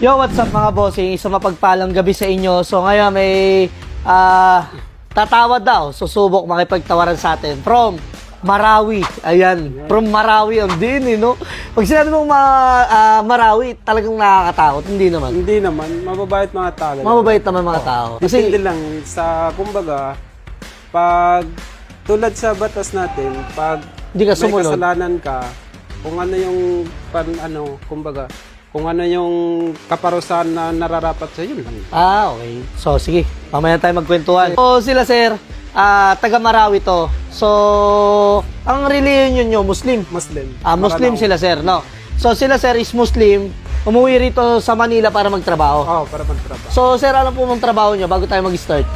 Yo, what's up mga bossing? Isa mapagpalang gabi sa inyo. So ngayon may tatawad daw. Susubok makipagtawaran sa atin from Marawi. Ayan, from Marawi ang din, no? Pag sinabi mong Marawi, talagang nakakatakot. Hindi naman. Hindi naman, mababait mga tao. Mababait naman mga tao. Kasi hindi lang sa kumbaga pag tulad sa batas natin, pag Hindi ka may sumunod. kasalanan ka, kung ano yung kumbaga, kung ano yung kaparusahan na nararapat sa yun lang. Okay. So, sige. Mamaya tayo magkwentuhan. So, sila, sir, taga Marawi to. So, ang religion nyo, Muslim. Muslim. Muslim sila, sir, no? So, sila, sir, is Muslim. Umuwi rito sa Manila para magtrabaho. Oo, para magtrabaho. So, sir, ano po mong trabaho nyo bago tayo mag-start?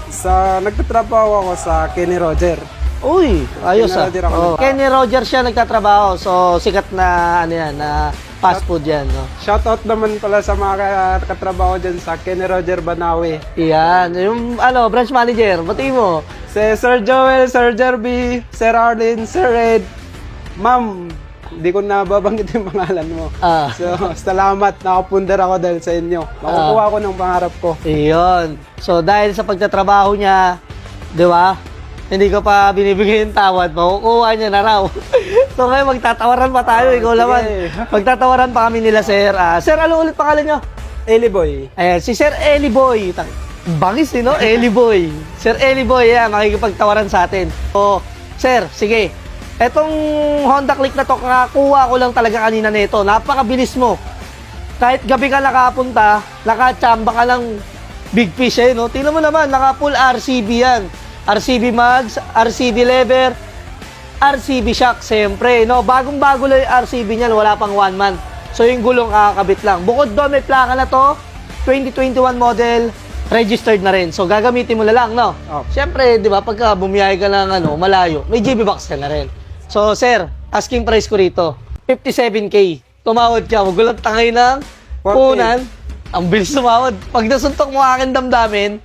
Nagtatrabaho ako sa Kenny Roger. Uy, ayos Kenny Roger ako. Kenny Roger siya nagtatrabaho. So, sikat na, ano yan, na fast food yan, no? Shoutout naman pala sa mga katrabaho dyan sa Kenny Roger Banawi. Yan, yung, branch manager, bati mo. Si Sir Joel, Sir Jerby, Sir Arlene, Sir Ed. Ma'am, hindi ko na babanggit yung pangalan mo. So, salamat. Nakapundar ako dahil sa inyo. Makukuha ko ng pangarap ko. Iyon. So, dahil sa pagtatrabaho niya, di ba? Hindi ko pa binibigay yung tawad, makukuha niya na raw. So, ngayon magtatawaran pa tayo, ikaw naman. Magtatawaran pa kami nila, sir. Sir, ano ulit pangalan niyo? Eli Boy. Ayan, si Sir Eli Boy. Bangis, no? Eli Boy. Sir Eli Boy, yan, makikipagtawaran sa atin. So, sir, sige. Etong Honda Click na to, nakakuha ko lang talaga kanina nito. Napakabilis mo. Kahit gabi ka nakapunta, nakachamba ka lang big fish, no? Tingnan mo naman, naka-full RCB yan. RCB mags, RCB lever, RCB shock, siyempre, no? Bagong-bago lang yung RCB niyan, wala pang 1 month. So, yung gulong kakabit lang. Bukod doon, may plaka na to, 2021 model, registered na rin. So, gagamitin mo na lang, no? Oh. Siyempre, di ba, pagka bumiyahe ka lang, malayo, may GB box ka na rin. So, sir, asking price ko rito, 57K. Tumawad ka, magulat tangay ng 40. punan. Ang bilis tumawad. Pag nasuntok mo aking damdamin,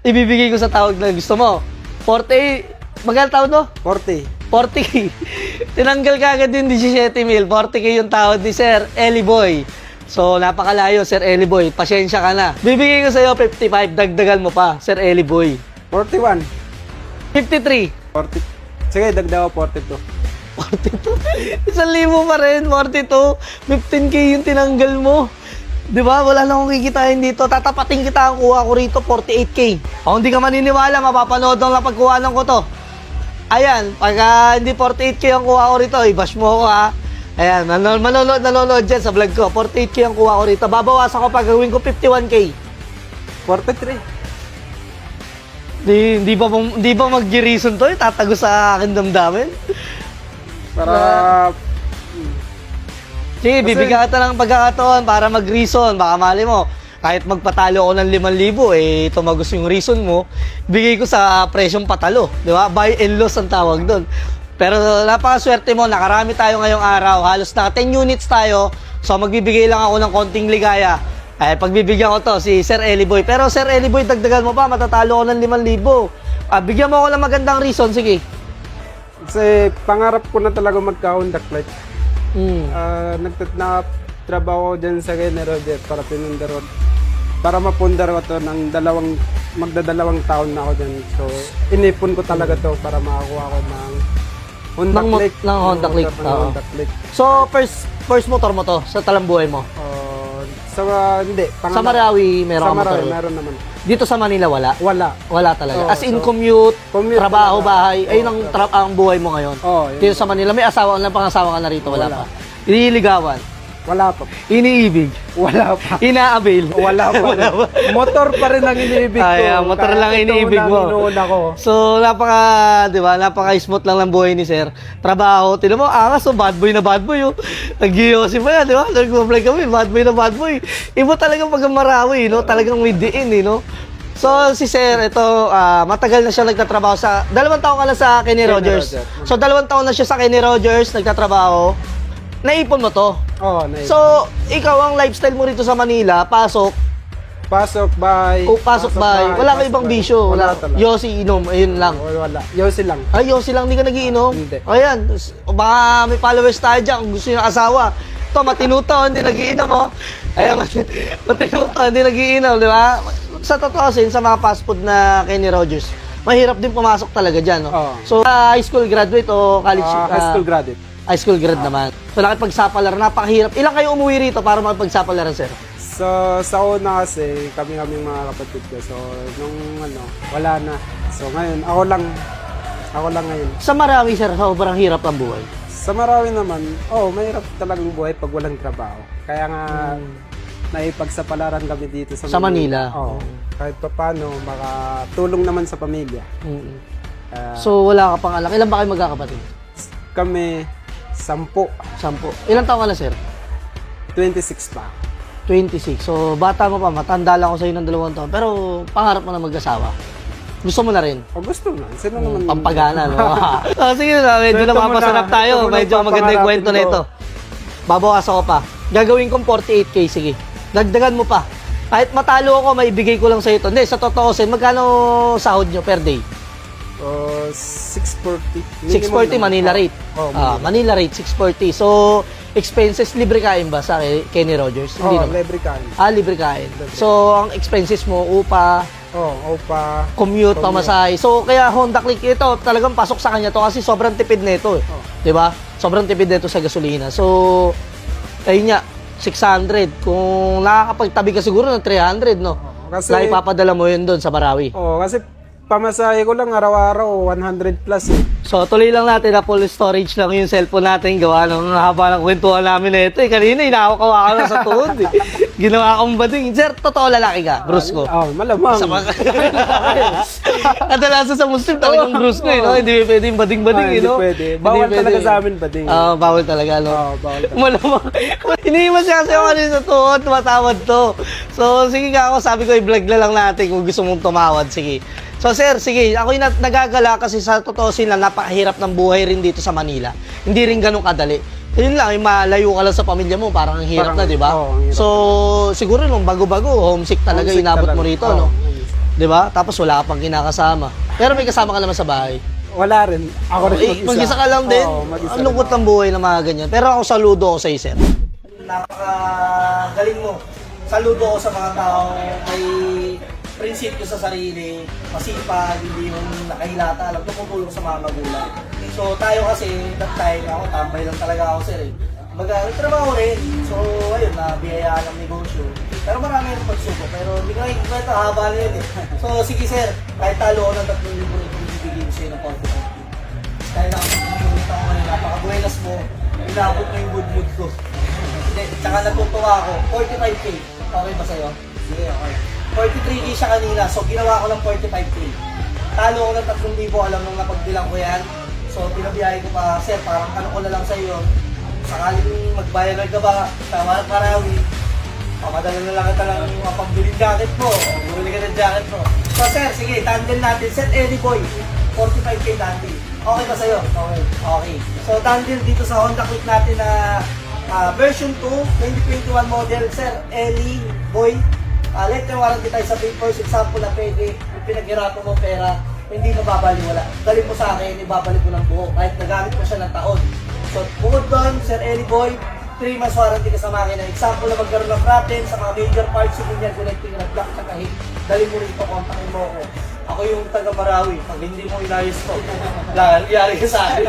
ibibigay ko sa tawag na gusto mo. 40, magkano tawad mo? 40. 40K. Tinanggal ka agad yung 17 mil. 40K yung tawad ni Sir Eli Boy. So, napakalayo, Sir Eli Boy. Pasyensya ka na. Bibigay ko sa'yo 55. Dagdagan mo pa, Sir Eli Boy. 41. 53. 40. Sige, dagdag ako 42. 42? 1,000 pa rin. 42. 15K yung tinanggal mo. Di ba? Wala na akong kikitain dito. Tatapating kita ang kuha ko rito, 48K. Kung hindi ka maniniwala, mapapanood lang pagkuhanan ko to. Ayan, pag hindi 48K ang kuha ko rito, i-bash mo ako ha. Ayan, nanonood dyan sa vlog ko. 48K ang kuha ko rito. Babawasan ko pag gawin ko 51K. 43. Di ba mag-reason to? Tatago sa akin damdamin? Para... Sige, bibigyan kita ng pagkakataon para mag-reason. Baka mali mo, kahit magpatalo ako ng 5,000, tumagos yung reason mo, bigay ko sa presyong patalo. Di ba? Buy and lose ang tawag doon. Pero napakaswerte mo, nakarami tayo ngayong araw. Halos na 10 units tayo. So magbibigay lang ako ng konting ligaya. Pagbibigyan ko to, si Sir Eli Boy. Pero Sir Eli Boy, dagdagan mo pa, matatalo ko ng 5,000. Bigyan mo ako ng magandang reason, sige. Kasi pangarap ko na talaga magka-Honda Click. Nagtatrabaho ko dyan sa Kenny Roger para pinundarot. Para mapundar ko to ng magdadalawang taon na ako dyan. So, inipon ko talaga to para makakuha ko ng Honda Click. Ng Honda Click. Honda Click. So, first motor mo to sa talambuhay mo? Hindi. Sa Marawi, meron ka motor? Meron naman. Dito sa Manila, wala? Wala talaga. As in, commute trabaho, talaga. bahay, ayun ang buhay mo ngayon. Dito sa Manila, may asawa, pangasawa ka na rito, wala pa. Iniligawan. Wala pa. Iniibig. Wala pa. Inaabil. Wala pa. Motor pa rin ang iniibig ko. Ay, motor lang iniibig mo. Inuuna ko. So, di ba, napaka-smooth lang ng buhay ni Sir. Trabaho, tinan mo, angas, bad boy na bad boy, Nag-yosi pa yan, di ba? Nag-vlog kami, bad boy na bad boy. Iba talagang pag Marawi, talagang may diin, So, si Sir, ito, matagal na siya nagtatrabaho sa, 2 taon ka lang sa Kenny Rogers. So, 2 taon na siya sa Kenny Rogers, nagtatrabaho. Naipon mo to. Oo, naipon. So, ikaw ang lifestyle mo rito sa Manila, pasok, bahay. bahay. Wala ka ibang bisyo. Wala. talaga. Yossi, inom, ayun lang. Wala. Yossi lang. Ay, Yossi lang, hindi ka nagiinom? Hindi. Ayan, baka may followers tayo dyan kung gusto nyo ng asawa. Ito, matinuto, hindi nagiinom, Ayan, pati mo hindi nag-iinom, di ba? Sa totoo sa mga fast food na Kenny Rogers, mahirap din pumasok talaga dyan, no? Oo. So, high school graduate o college? High school graduate. High school grad naman. So, nakipagsapalaran, napakahirap. Ilan kayo umuwi rito para makipagsapalaran, sir? So, sa una kasi, kami mga kapatid ko. So, nung wala na. So, ngayon, ako lang ngayon. Sa Marawi, sir, sobrang hirap ang buhay. Sa Marawi naman, mahirap talagang buhay pag walang trabaho. Kaya nga, naipagsapalaran kami dito sa Sa Manila. Oo. Kahit pa paano, makatulong naman sa pamilya. Mm. So, wala ka pang anak. Ilan ba kayo magkakapatid? Kami, 10. 10. Ilan taon ka na, sir? 26 pa. 26. So, bata mo pa. Matanda lang ako sa'yo ng 2 taon. Pero, pangarap mo na mag-asawa. Gusto mo na rin? O gusto na. Sino naman? Pampagana, no? Sige na, medyo Ito napapasarap muna, tayo. ito muna Medyo maganda yung kwento na ito. Babawas ako pa. Gagawin kong 48K, sige. Dagdagan mo pa. Kahit matalo ako, maibigay ko lang sa ito. Hindi, sa totoo, magkano sahod nyo per day? 640. 640 Manila rate. Manila rate, 640. So, expenses, libre kain ba sa Kenny Rogers? Hindi naman. Libre kain. Libre kain. So, ang expenses mo, upa, upa. commute, pamasahe. So, kaya Honda Click ito, talagang pasok sa kanya to kasi sobrang tipid nito. 'Di ba? Sobrang tipid nito sa gasolina. So, ayun nga, 600. Kung nakakapagtabi ka siguro ng 300, no? Kasi, Ipapadala mo yun doon sa Marawi. kasi pamasahe ko lang araw-araw, 100 plus eh. So, tuloy lang natin na full storage lang yung cellphone natin. Gawa ng haba ng kwentuhan namin na ito. Kanina, inakaw-kawa ka na sa tuhod. Ginawa kong bading. Sir, totoo lalaki ka, brusko. Malamang. Kadalasan sa Muslim, talagang brusko eh, no? Hindi pwede yung bading-bading, eh, Hindi no? pwede. Hindi Bawal pwede. talaga sa amin bading. Bawal talaga, no? Bawal talaga. Malamang. Iniiwas siya kasi yung kanina sa tuhod, tumatawad to. So, sige nga ako, sabi ko, i-vlog na lang natin kung gusto mong tumawad. Sige. So sir, sige, ako yung nagagala kasi sa totoo sila, napakahirap ng buhay rin dito sa Manila. Hindi rin ganun kadali. Yun lang, yung malayo ka lang sa pamilya mo, parang ang hirap na, di ba? So, siguro nung bago-bago, homesick talaga Homesick inabot talaga. mo rito, no? Di ba? Tapos wala ka pang kinakasama. Pero may kasama ka naman sa bahay. Wala rin. Ako rin mag-isa. Mag-isa ka lang din. mag-isa Ang lungkot ng buhay na mga ganyan. Pero ako saludo ako sa iyo, sir. Napakagaling mo. Saludo ako sa mga tao may prinsipyo sa sarili, masipag, hindi yung nakahilata, alam, tumutulong sa mga magulang. So tayo kasi, that time, ako tambay lang talaga ako, sir eh. Trabaho rin. So ayun, nabiyayaan ng negosyo. Pero marami yung pagsubok, pero hindi ko kwento, haba na yun eh. So sige sir, kahit talo ako ng 3,000 ito, bibigyan ko sa'yo ng 45. Dahil nakapagpulit ako ngayon, napakabuenas mo, inabot mo yung good mood ko. Tsaka natutuwa ako, 45K. Okay ba sa'yo? Sige, okay. 43K siya kanina, so ginawa ko ng 45K. Talo ko ng 3,000, alam nung napagbilang ko yan. So pinabiyahe ko pa, sir, parang ano ko na lang sa'yo. Sakaling magbayad ka ba sa Marawi, pamadala na lang kita lang yung pambiling jacket mo, o bumili ka ng jacket mo. So sir, sige, tandem natin, Sir Eddie Boy, 45K tandem. Okay ba sa'yo? Okay. Okay. So tandem dito sa Honda Click natin na version 2, 2021 model, Sir Ellie Boy. Letter warranty tayo sa papers, example na pwede, kung pinaghirapan mo pera, hindi mababaliwala. Dali mo sa akin, ibabalik ko ng buo, kahit nagamit mo siya ng taon. So, bukod doon, Sir Ellie Boy, 3 months warranty ka sa makina. Example na magkaroon ng problem sa mga major parts, yung ganyan, connecting na block, tsaka hit. Dali mo rito, kontakin mo ako. Ako yung taga Marawi, pag hindi mo inayos ko, yari ka sa akin.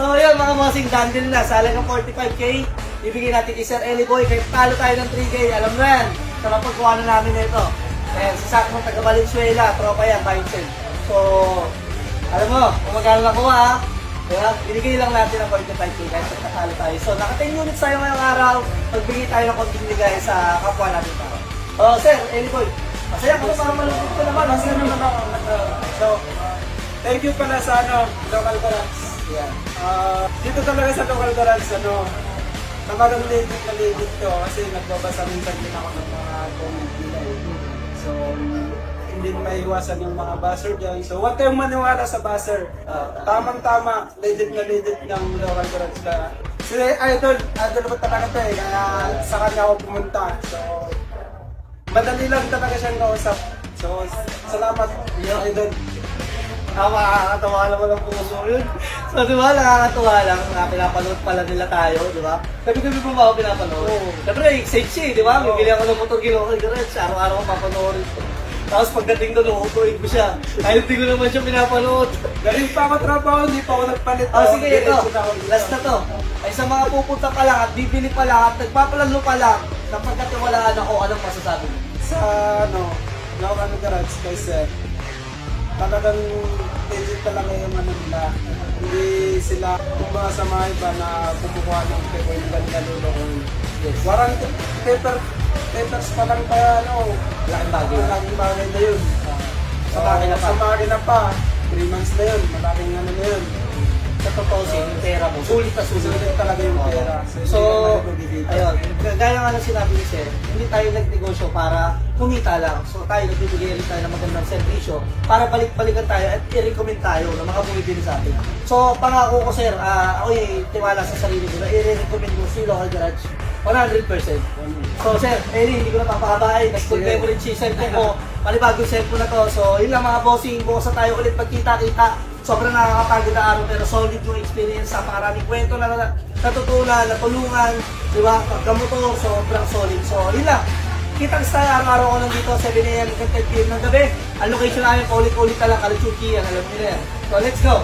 So, yun, mga bossing, dandil na, sa halagang 45K, ibigay natin kay Sir Ellie Boy, kahit talo tayo ng 3K, alam mo yan, sa mapagkuha na namin na ito. Ayan, si Sak ng taga Valenzuela, tropa yan, mindset. So, alam mo, kung magkano nakuha ha, diba? Binigay lang natin ang 45K kahit pagkatalo tayo. So, naka 10 units tayo ngayong araw, magbigay tayo ng konting ligay sa kapwa natin tao. Oh, Sir, Ellie Boy, masaya ko para malungkot ko naman. Masaya naman ako. So, thank you pala sa local garage. Yeah. Dito talaga sa local garage, talagang legit to kasi nagbabasa minsan din ako ng mga comment nila eh. So, hindi maiwasan yung mga buzzer dyan. So, huwag kayong maniwala sa buzzer. Tamang-tama, legit ng local garage ka. Si Idol mo talaga to eh, kaya sa kanya ako pumunta. So, madali lang talaga siyang kausap. So, salamat, Idol. Nakakatawa naman ang puso yun. So, di ba, nakakatawa lang na pinapanood pala nila tayo, di ba? Gabi-gabi mo ba ako pinapanood? Oo. Siyempre, excited siya, di ba? Bibili ako ng motor ginawa ko, araw-araw ko papanoorin ko. Tapos pagdating doon, uutuin ko siya. Kahit hindi ko naman siya pinapanood. Galing pa ako trabaho, hindi pa ako nagpalit. Sige, ito. Last na to. Ay sa mga pupunta pa lang at bibili pa lang at nagpapalalo pa lang, napagkatiwalaan ako, anong masasabi mo? Sa Laurano Garage kay Sir, talagang legit talaga yung nila. Hindi sila kung mga sa mga iba na kumukuha ng pepo yung ganito ko. Yes. Warranty papers pa lang pa Laking bagay. malaking bagay na yun. Sa makina pa. Sa makina pa, 3 months na yun, malaking na yun. Sa totoo yung pera mo, sulit na sulit. Sulit talaga yung pera. So, hindi naman ayun, gaya nga ng sinabi ni Sir, hindi tayo nagnegosyo para kumita lang. So tayo nagbibigay rin tayo ng magandang servisyo para balik-balikan tayo at i-recommend tayo ng mga bumibili sa atin. So pangako ko Sir, ako'y tiwala sa sarili ko na i-recommend mo si Local Garage 100%. So Sir, hindi ko na papahabain. Nag-full memory cellphone ko. Panibagong cellphone na to. So yun lang mga bossing. Bukas na tayo ulit pagkita-kita. Sobrang nakakapagod na araw pero solid yung experience. Napakaraming kwento na natutunan, natulungan. Diba? Pagkamotor, sobrang solid. So yun lang. Kita-kits tayo araw-araw ko lang dito 7 a.m. hanggang 10 p.m. ng gabi. Ang location namin paulit-ulit na lang. Kalachuki yan. Alam nyo na yan. So let's go!